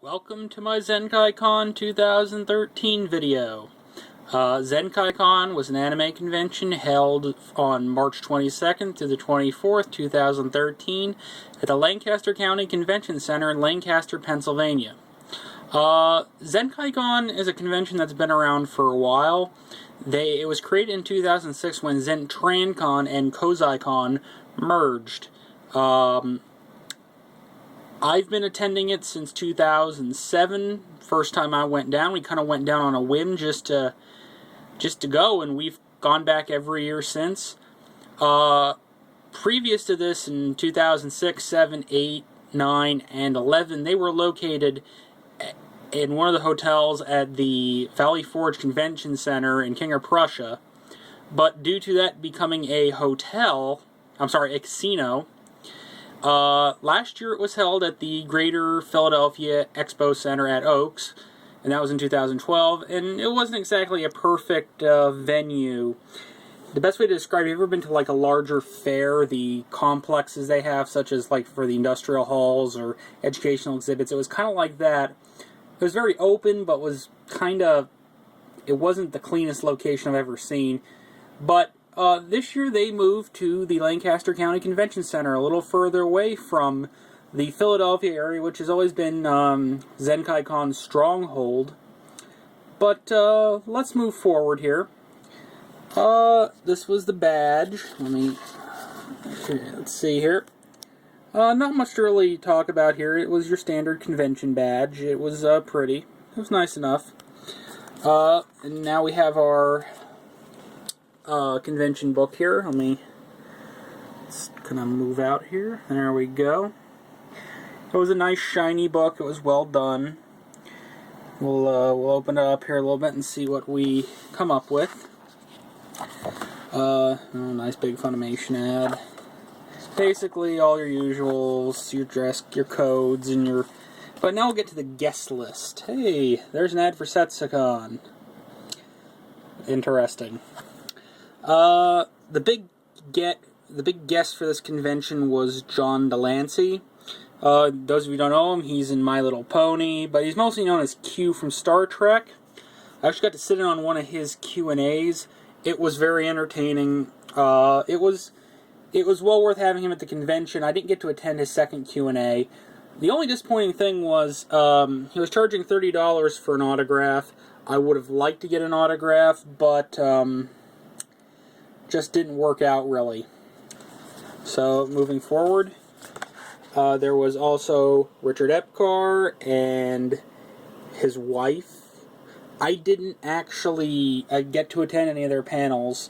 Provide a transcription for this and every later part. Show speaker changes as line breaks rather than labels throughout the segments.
Welcome to my Zenkaikon 2013 video. Zenkaikon was an anime convention held on March 22nd through the 24th, 2013 at the Lancaster County Convention Center in Lancaster, Pennsylvania. Zenkaikon is a convention that's been around for a while. It was created in 2006 when Zentrancon and Kozaikon merged. I've been attending it since 2007. First time I went down, we kind of went down on a whim just to go, and we've gone back every year since. Previous to this, in 2006, 7, 8, 9, and 11, they were located in one of the hotels at the Valley Forge Convention Center in King of Prussia. But due to that becoming a casino, last year it was held at the Greater Philadelphia Expo Center at Oaks, and that was in 2012, and it wasn't exactly a perfect venue. The best way to describe it, have you ever been to like a larger fair, the complexes they have, such as like for the industrial halls or educational exhibits? It was kind of like that. It was very open, but it wasn't the cleanest location I've ever seen. But this year they moved to the Lancaster County Convention Center, a little further away from the Philadelphia area, which has always been Zenkaikon's stronghold. But let's move forward here. This was the badge. Let's see here. Not much to really talk about here. It was your standard convention badge. It was pretty. It was nice enough. And now we have our convention book here. Let me kind of move out here. There we go. It was a nice shiny book. It was well done. We'll open it up here a little bit and see what we come up with. Nice big Funimation ad. Basically all your usuals, your dress, your codes, and your... But now we'll get to the guest list. Hey, there's an ad for Setsukon. Interesting. The big guest for this convention was John Delancey. Those of you who don't know him, he's in My Little Pony, but he's mostly known as Q from Star Trek. I actually got to sit in on one of his Q&As. It was very entertaining. It was well worth having him at the convention. I didn't get to attend his second Q&A. The only disappointing thing was he was charging $30 for an autograph. I would have liked to get an autograph, but just didn't work out really. So moving forward, there was also Richard Epcar and his wife. I didn't actually get to attend any of their panels.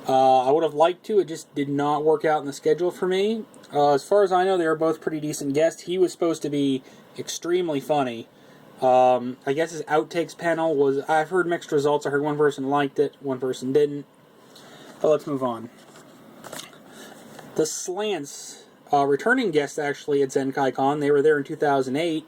I would have liked to. It just did not work out in the schedule for me. As far as I know, they were both pretty decent guests. He was supposed to be extremely funny. I guess his outtakes panel was... I've heard mixed results. I heard one person liked it, one person didn't. But let's move on. The Slants, returning guests actually at Zenkaikon. They were there in 2008.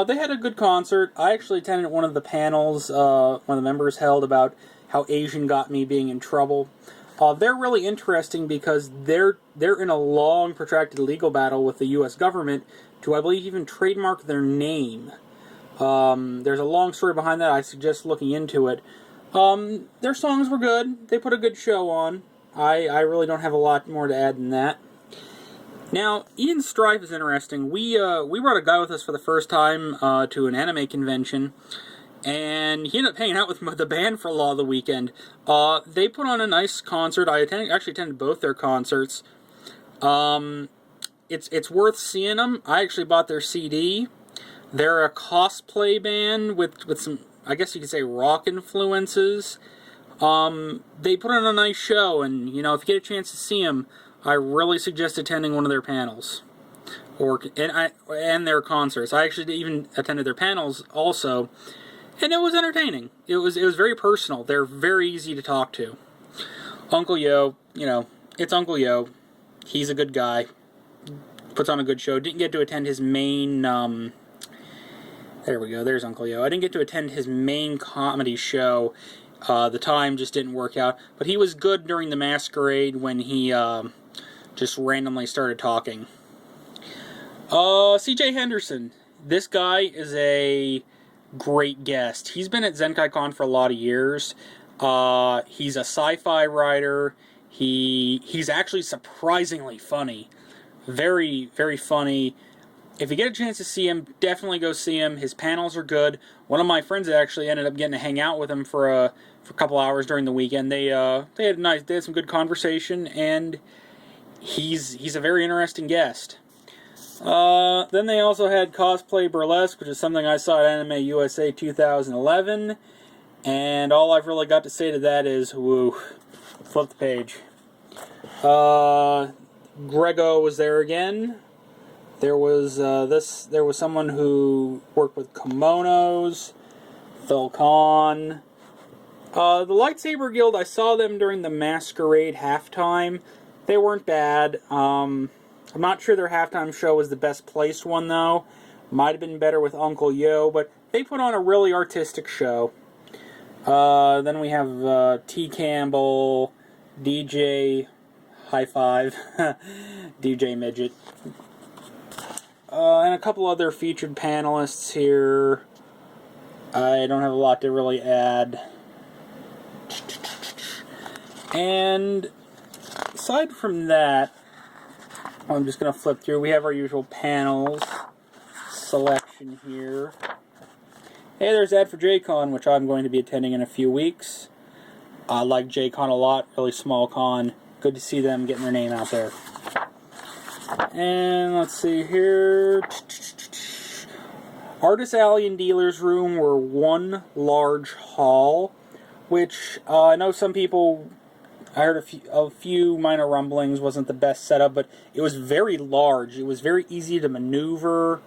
They had a good concert. I actually attended one of the panels one of the members held about how Asian got me being in trouble. They're really interesting because they're in a long, protracted legal battle with the U.S. government to, I believe, even trademark their name. There's a long story behind that. I suggest looking into it. Their songs were good. They put a good show on. I really don't have a lot more to add than that. Now, Ian Strife is interesting. We brought a guy with us for the first time to an anime convention, and he ended up hanging out with the band for a lot of the weekend. They put on a nice concert. I actually attended both their concerts. It's worth seeing them. I actually bought their CD. They're a cosplay band with some, I guess you could say, rock influences. They put on a nice show, and if you get a chance to see them, I really suggest attending one of their panels, and their concerts. I actually even attended their panels also, and it was entertaining. It was very personal. They're very easy to talk to. Uncle Yo, it's Uncle Yo. He's a good guy. Puts on a good show. Didn't get to attend his main. There we go. There's Uncle Yo. I didn't get to attend his main comedy show. The time just didn't work out. But he was good during the masquerade when he just randomly started talking. C.J. Henderson. this guy is a great guest. He's been at Zenkaikon for a lot of years. He's a sci-fi writer. He's actually surprisingly funny. Very, very funny. If you get a chance to see him, definitely go see him. His panels are good. One of my friends actually ended up getting to hang out with him for a couple hours during the weekend. They had some good conversation, and he's a very interesting guest. Then they also had Cosplay Burlesque, which is something I saw at Anime USA 2011, and all I've really got to say to that is, woo, flip the page. Grego was there again. There was someone who worked with kimonos, Phil Kahn. The Lightsaber Guild, I saw them during the Masquerade halftime. They weren't bad. I'm not sure their halftime show was the best placed one, though. Might have been better with Uncle Yo, but they put on a really artistic show. Then we have T. Campbell, DJ High Five, DJ Midget, and a couple other featured panelists here. I don't have a lot to really add. And aside from that, I'm just going to flip through. We have our usual panels selection here. Hey, there's Ad for JCon, which I'm going to be attending in a few weeks. I like JCon a lot, really small con. Good to see them getting their name out there. And let's see here. Artist Alley and Dealer's Room were one large hall, which I know some people, I heard a few minor rumblings, wasn't the best setup, but it was very large. It was very easy to maneuver.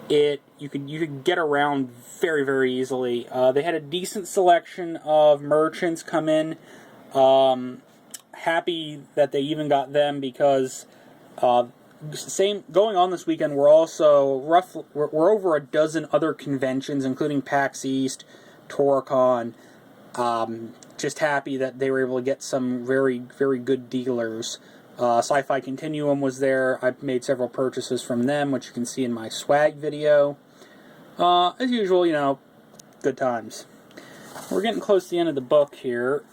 You could get around very, very easily. They had a decent selection of merchants come in. Happy that they even got them because going on this weekend. We're also we're over a dozen other conventions, including PAX East, Toricon. Just happy that they were able to get some very, very good dealers. Sci-Fi Continuum was there. I've made several purchases from them, which you can see in my swag video. As usual, good times. We're getting close to the end of the book here.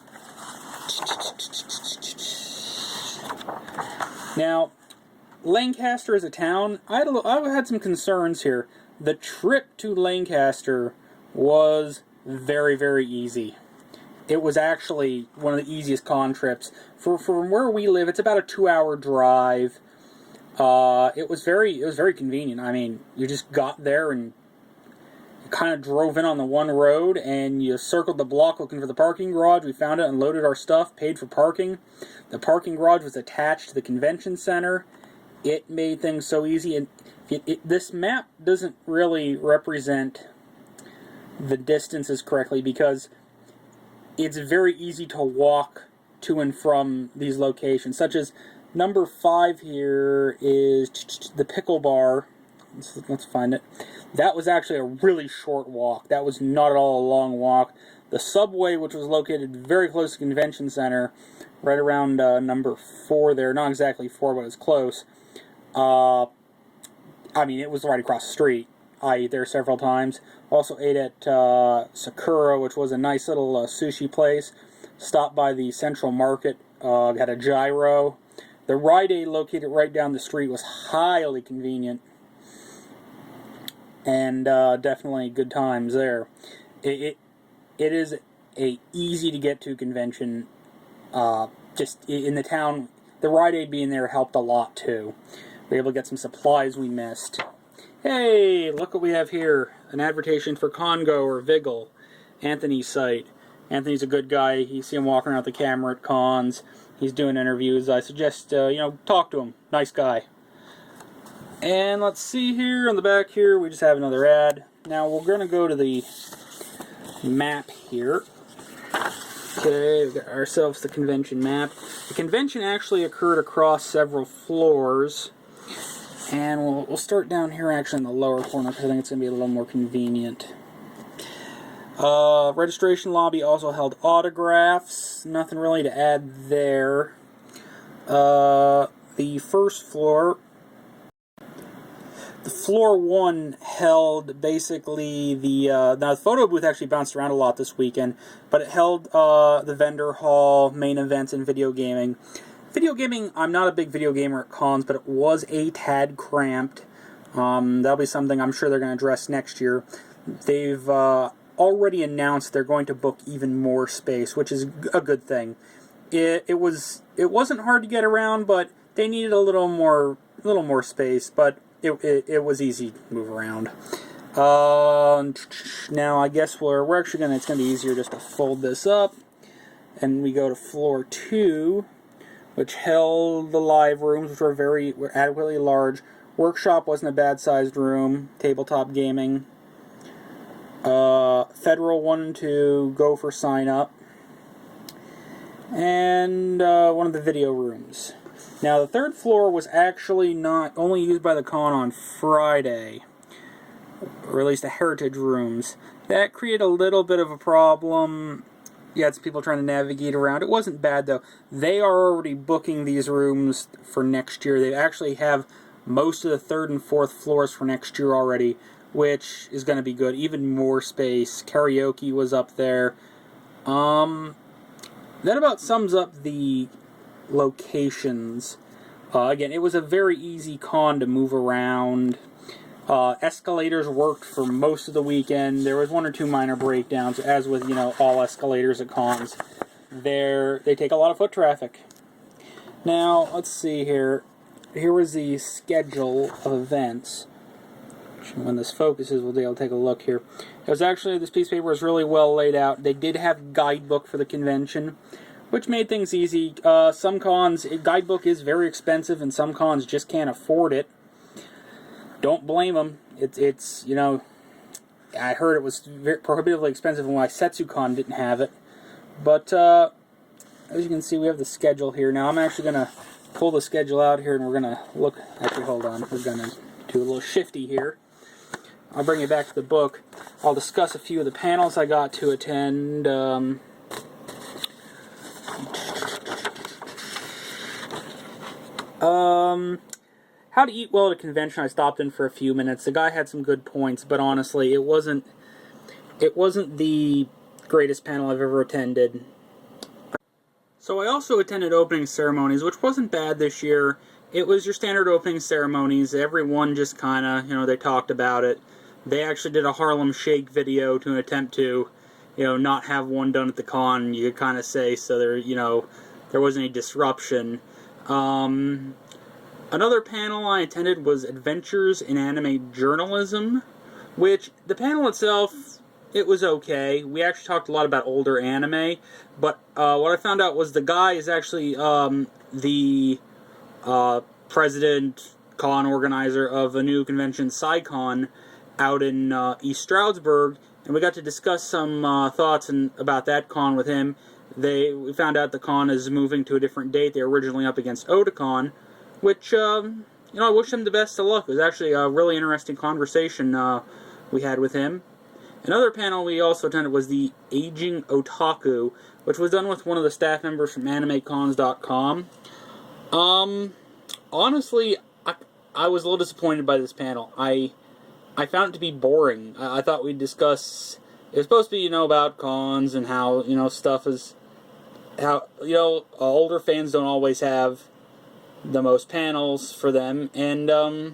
Now, Lancaster is a town. I had some concerns here. The trip to Lancaster was very, very easy. It was actually one of the easiest con trips. From where we live, it's about a 2-hour drive. It was very convenient. I mean, you just got there and you kind of drove in on the one road and you circled the block looking for the parking garage. We found it, unloaded our stuff, paid for parking. The parking garage was attached to the convention center. It made things so easy. And this map doesn't really represent the distances correctly because it's very easy to walk to and from these locations, such as number 5 here is the Pickle Bar. Let's find it. That was actually a really short walk. That was not at all a long walk. The Subway, which was located very close to the Convention Center, right around number 4 there. Not exactly 4, but it's close. I mean, it was right across the street. I ate there several times. Also ate at Sakura, which was a nice little sushi place. Stopped by the Central Market. Had a gyro. The Rite Aid, located right down the street, was highly convenient. And definitely good times there. It is a easy to get to convention. Just in the town, the Rite Aid being there helped a lot too. We were able to get some supplies we missed. Hey, look what we have here. An advertisement for Congo or Vigil, Anthony's site. Anthony's a good guy. You see him walking around with the camera at cons. He's doing interviews. I suggest, talk to him. Nice guy. And let's see here on the back here, we just have another ad. Now we're going to go to the map here. Okay, we've got ourselves the convention map. The convention actually occurred across several floors. And we'll start down here actually in the lower corner because I think it's going to be a little more convenient. Registration lobby also held autographs. Nothing really to add there. The first floor the floor 1 held basically the now the photo booth actually bounced around a lot this weekend, but it held the vendor hall, main events, and video gaming. Video gaming, I'm not a big video gamer at cons, but it was a tad cramped. That'll be something I'm sure they're going to address next year. They've already announced they're going to book even more space, which is a good thing. It wasn't hard to get around, but they needed a little more space, but it was easy to move around. Now I guess we're actually it's gonna be easier just to fold this up, and we go to floor 2, which held the live rooms, which were adequately large. Workshop wasn't a bad sized room. Tabletop gaming. Federal 1 and 2 go for sign up, and one of the video rooms. Now, the 3rd floor was actually not only used by the con on Friday, or at least the heritage rooms. That created a little bit of a problem. You had some people trying to navigate around. It wasn't bad, though. They are already booking these rooms for next year. They actually have most of the 3rd and 4th floors for next year already, which is going to be good. Even more space. Karaoke was up there. That about sums up the locations. Again, it was a very easy con to move around. Escalators worked for most of the weekend. There was 1 or 2 minor breakdowns, as with all escalators at cons. They take a lot of foot traffic. Now let's see here. Here was the schedule of events. When this focuses, we'll be able to take a look here. It was actually, this piece of paper was really well laid out. They did have guidebook for the convention, which made things easy. Some cons, a guidebook is very expensive, and some cons just can't afford it. Don't blame them. It's I heard it was prohibitively expensive when SetsuCon didn't have it. But as you can see, we have the schedule here. Now I'm actually going to pull the schedule out here, and we're going to look. Actually, hold on. We're going to do a little shifty here. I'll bring it back to the book. I'll discuss a few of the panels I got to attend. How to eat well at a convention, I stopped in for a few minutes. The guy had some good points, but honestly, it wasn't the greatest panel I've ever attended. So I also attended opening ceremonies, which wasn't bad this year. It was your standard opening ceremonies. Everyone just kind of, they talked about it. They actually did a Harlem Shake video to attempt to, not have one done at the con, you could kind of say, so there wasn't any disruption. Another panel I attended was Adventures in Anime Journalism, which, the panel itself, it was okay. We actually talked a lot about older anime, but what I found out was the guy is actually the president, con organizer of a new convention, Zenkaikon, out in East Stroudsburg, and we got to discuss some thoughts about that con with him. We found out the con is moving to a different date. They're originally up against Otakon, which, I wish them the best of luck. It was actually a really interesting conversation we had with him. Another panel we also attended was the Aging Otaku, which was done with one of the staff members from AnimeCons.com. Honestly, I was a little disappointed by this panel. I found it to be boring. I thought we'd discuss... It was supposed to be, about cons and how, stuff is... How, older fans don't always have the most panels for them, and, I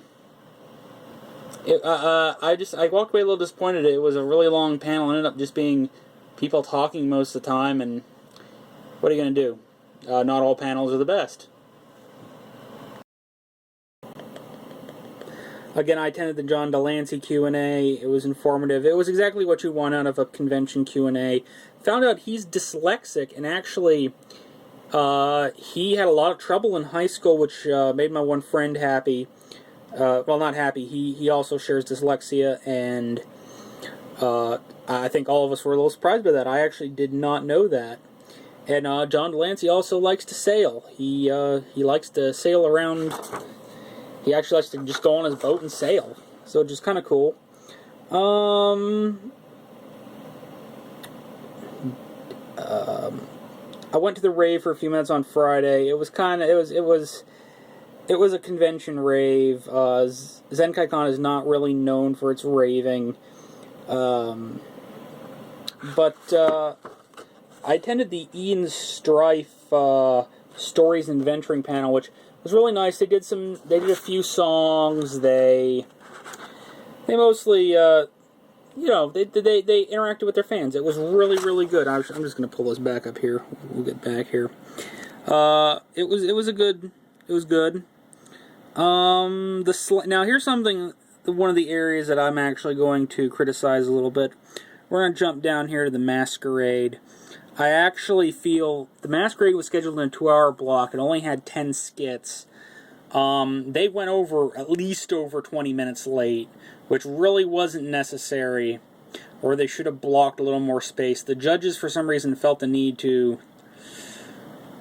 walked away a little disappointed. It was a really long panel. It ended up just being people talking most of the time, and what are you going to do? Not all panels are the best. Again, I attended the John Delancey Q&A. It was informative. It was exactly what you want out of a convention Q&A. Found out he's dyslexic, and actually, he had a lot of trouble in high school, which made my one friend happy. Well, not happy. He also shares dyslexia, and I think all of us were a little surprised by that. I actually did not know that. And John Delancey also likes to sail. He likes to sail around. He actually likes to just go on his boat and sail. So just kind of cool. I went to the rave for a few minutes on Friday. It was kind of, it was it was a convention rave. Zenkaikon is not really known for its raving. But I attended the Ian Strife Stories and Venturing panel, which was really nice. They did a few songs. They mostly, they interacted with their fans. It was really, really good. I'm just going to pull this back up here. We'll get back here. It was good. Now here's something. One of the areas that I'm actually going to criticize a little bit. We're going to jump down here to the Masquerade. I actually feel the Masquerade was scheduled in a 2-hour block. It only had 10 skits. They went at least over 20 minutes late, which really wasn't necessary, or they should have blocked a little more space. The judges, for some reason, felt the need to...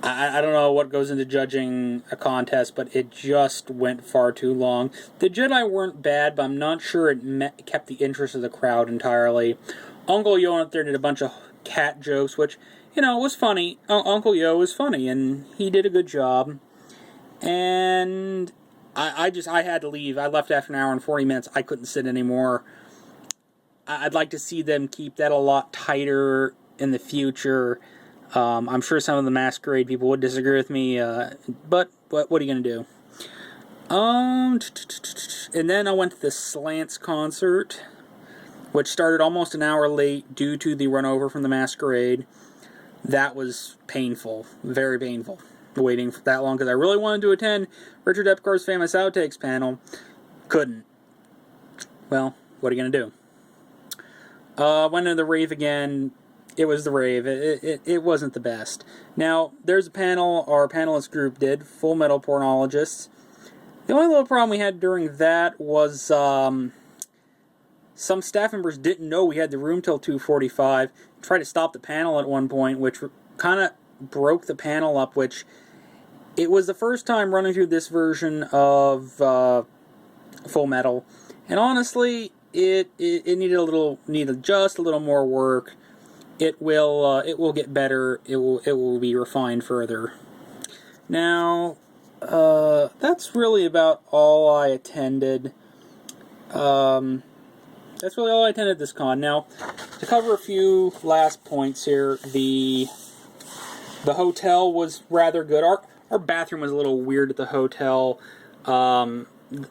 I don't know what goes into judging a contest, but it just went far too long. The Jedi weren't bad, but I'm not sure it kept the interest of the crowd entirely. Uncle Yo up there did a bunch of cat jokes, which, was funny. Uncle Yo was funny, and he did a good job. And I had to leave. I left after an hour and 40 minutes. I couldn't sit anymore. I'd like to see them keep that a lot tighter in the future. I'm sure some of the Masquerade people would disagree with me, but what are you going to do? And then I went to the Slants concert, which started almost an hour late due to the run over from the Masquerade. That was painful, very painful, waiting for that long, because I really wanted to attend Richard Epcar's famous Outtakes panel. Couldn't. Well, what are you going to do? Went into the rave again. It was the rave. It wasn't the best. Now, there's a panel our panelist group did, Full Metal Pornologists. The only little problem we had during that was some staff members didn't know we had the room till 2:45. Tried to stop the panel at one point, which kind of broke the panel up, which it was the first time running through this version of Full Metal. And honestly, it needed just a little more work. It will get better. It will be refined further. Now, that's really about all I attended. That's really all I attended at this con. Now, to cover a few last points here, the hotel was rather good. Our bathroom was a little weird at the hotel. I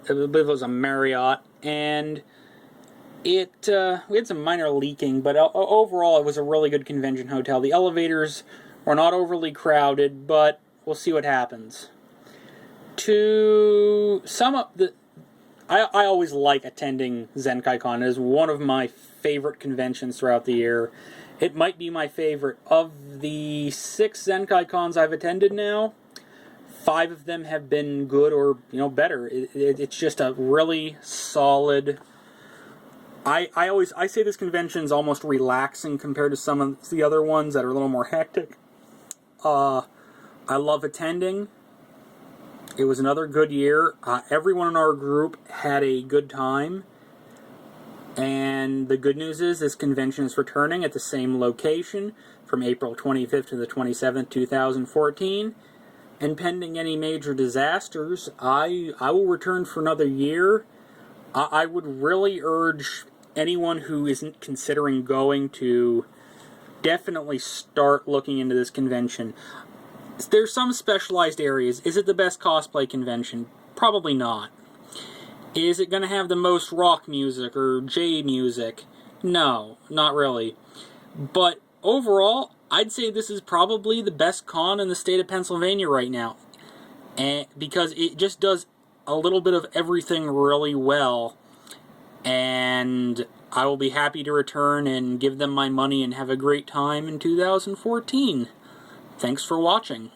believe it was a Marriott, and we had some minor leaking, but overall it was a really good convention hotel. The elevators were not overly crowded, but we'll see what happens. To sum up, I always like attending Zenkaikon. It is one of my favorite conventions throughout the year. It might be my favorite. Of the 6 Zenkaikons I've attended now, 5 of them have been good or better. It's just a really solid... I say this convention is almost relaxing compared to some of the other ones that are a little more hectic. I love attending. It was another good year. Everyone in our group had a good time. And the good news is this convention is returning at the same location from April 25th to the 27th, 2014. And pending any major disasters, I will return for another year. I would really urge anyone who isn't considering going to definitely start looking into this convention. There's some specialized areas. Is it the best cosplay convention? Probably not. Is it going to have the most rock music or J music? No, not really. But overall, I'd say this is probably the best con in the state of Pennsylvania right now. Because it just does a little bit of everything really well. And I will be happy to return and give them my money and have a great time in 2014. Thanks for watching.